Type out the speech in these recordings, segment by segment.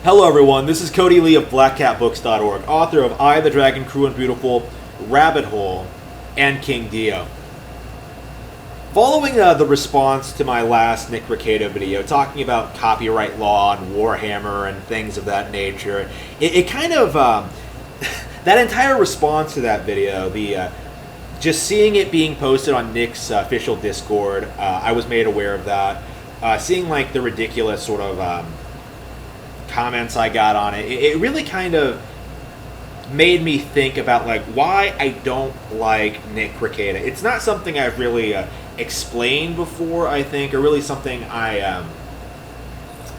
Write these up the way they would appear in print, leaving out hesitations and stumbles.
Hello everyone, this is Cody Lee of BlackCatBooks.org, author of I, the Dragon, Cruel and Beautiful, Rabbit Hole, and King Dio. Following the response to my last Nick Rekieta video talking about copyright law and Warhammer and things of that nature, it kind of, that entire response to that video, just seeing it being posted on Nick's official Discord, I was made aware of that. Seeing like the ridiculous sort of comments I got on it, it really kind of made me think about like why I don't like Nick Rekieta. It's not something I've really explained before, I think, or really something I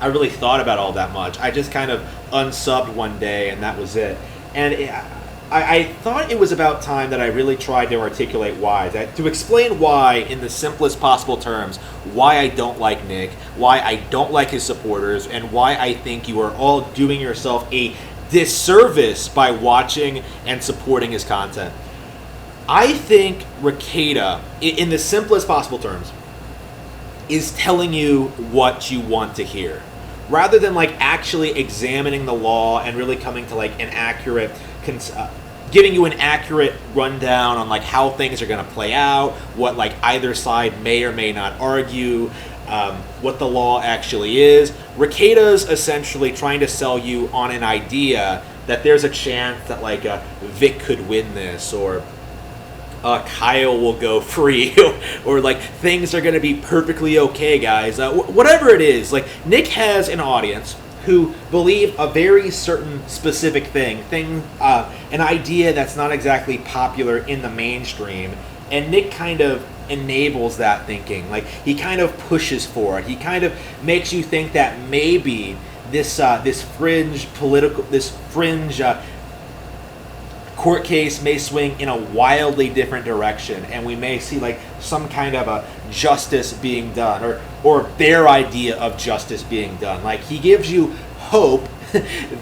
really thought about all that much. I just kind of unsubbed one day and that was it. And I thought it was about time that I really tried to articulate why, to explain why in the simplest possible terms, why I don't like Nick, why I don't like his supporters, and why I think you are all doing yourself a disservice by watching and supporting his content. I think Rekieta, in the simplest possible terms, is telling you what you want to hear, rather than like actually examining the law and really coming to like an accurate giving you an accurate rundown on like how things are going to play out, what like either side may or may not argue, what the law actually is. Rekieta's essentially trying to sell you on an idea that there's a chance that like Vic could win this, or Kyle will go free, or like things are going to be perfectly okay, guys. Whatever it is, like Nick has an audience who believe a very certain specific thing, an idea that's not exactly popular in the mainstream, and Nick kind of enables that thinking. Like he kind of pushes for it. He kind of makes you think that maybe this fringe court case may swing in a wildly different direction, and we may see like some kind of a justice being done, or their idea of justice being done. Like he gives you hope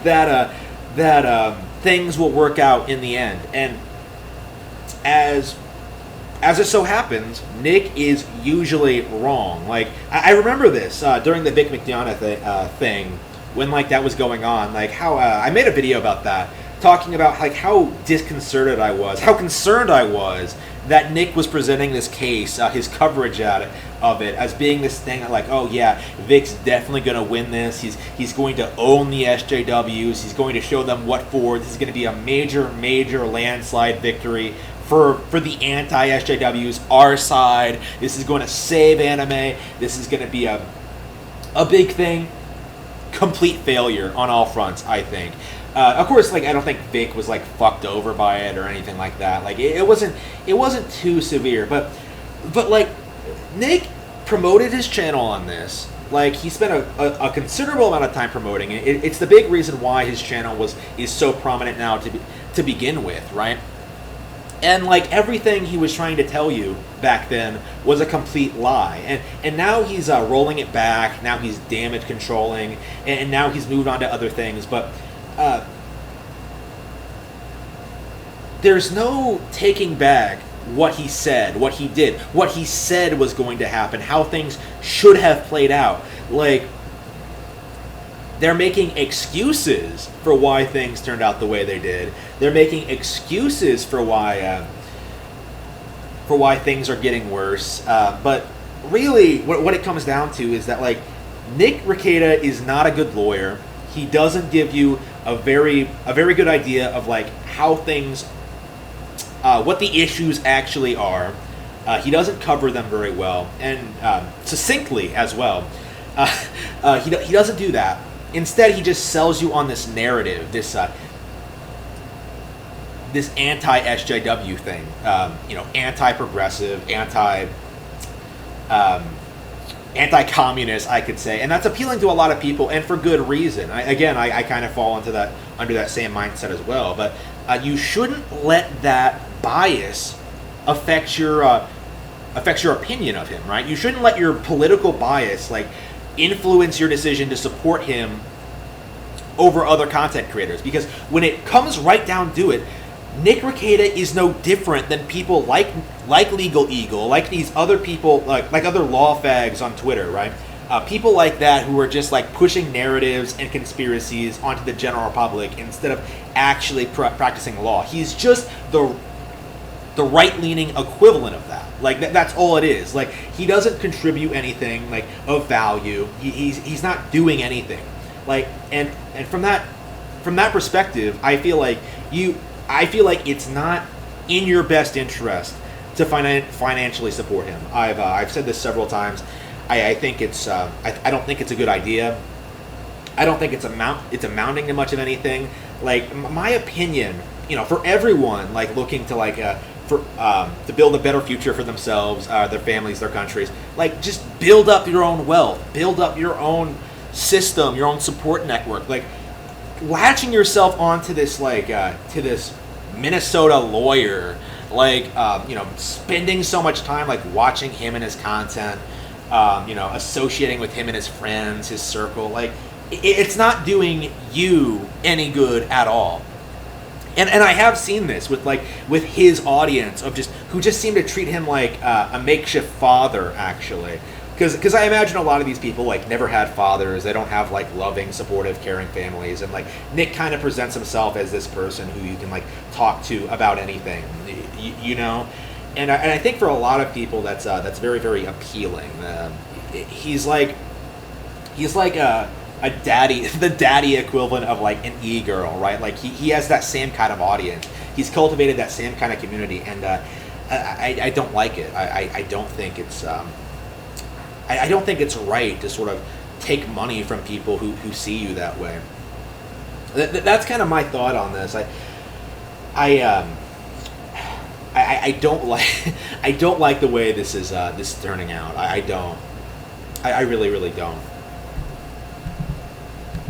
that things will work out in the end. And as it so happens, Nick is usually wrong. Like I remember this during the Vic McDonough thing, when like that was going on. Like how I made a video about that, talking about like how disconcerted I was, how concerned I was that Nick was presenting this case, his coverage of it, as being this thing that like, oh yeah, Vic's definitely going to win this. He's going to own the SJWs. He's going to show them what for. This is going to be a major landslide victory for the anti-SJWs, our side. This is going to save anime. This is going to be a big thing. Complete failure on all fronts, I think. Of course, like I don't think Vic was like fucked over by it or anything like that. Like it wasn't too severe, but like Nick promoted his channel on this. Like he spent a considerable amount of time promoting it. It's the big reason why his channel is so prominent now to begin with, right? And like everything he was trying to tell you back then was a complete lie. And now he's rolling it back. Now he's damage controlling, and now he's moved on to other things. But there's no taking back what he said, what he did, what he said was going to happen, how things should have played out. Like, they're making excuses for why things turned out the way they did. They're making excuses for why things are getting worse. But really, what it comes down to is that like Nick Rekieta is not a good lawyer. He doesn't give you a very good idea of like how things, what the issues actually are. He doesn't cover them very well, and succinctly as well. He doesn't do that. Instead, he just sells you on this narrative, this anti-SJW thing, anti-progressive, anti-communist, I could say, and that's appealing to a lot of people, and for good reason. I kind of fall into that, under that same mindset as well. But you shouldn't let that bias affect your opinion of him, right? You shouldn't let your political bias like influence your decision to support him over other content creators, because when it comes right down to it, Nick Rekieta is no different than people like Legal Eagle, like these other people, like other law fags on Twitter, right? people like that who are just like pushing narratives and conspiracies onto the general public instead of actually practicing law. He's just the right-leaning equivalent of that. Like that's all it is. Like he doesn't contribute anything like of value. He's not doing anything. Like and from that perspective, I feel like it's not in your best interest to financially support him. I've said this several times. I think it's I don't think it's a good idea. I don't think it's amounting to much of anything. Like my opinion, for everyone like looking to like to build a better future for themselves, their families, their countries, like just build up your own wealth, build up your own system, your own support network. Like latching yourself onto this like to this Minnesota lawyer, like spending so much time like watching him and his content, associating with him and his friends, his circle, like it's not doing you any good at all. And I have seen this with his audience who just seem to treat him like a makeshift father, actually. Because I imagine a lot of these people like never had fathers. They don't have like loving, supportive, caring families. And like Nick kind of presents himself as this person who you can like talk to about anything, And I think for a lot of people that's very, very appealing. He's like a daddy, the daddy equivalent of like an e-girl, right? Like he has that same kind of audience. He's cultivated that same kind of community, and I don't like it. I don't think it's I don't think it's right to sort of take money from people who see you that way. That's kind of my thought on this. I don't like the way this is turning out. I don't. I really, really don't.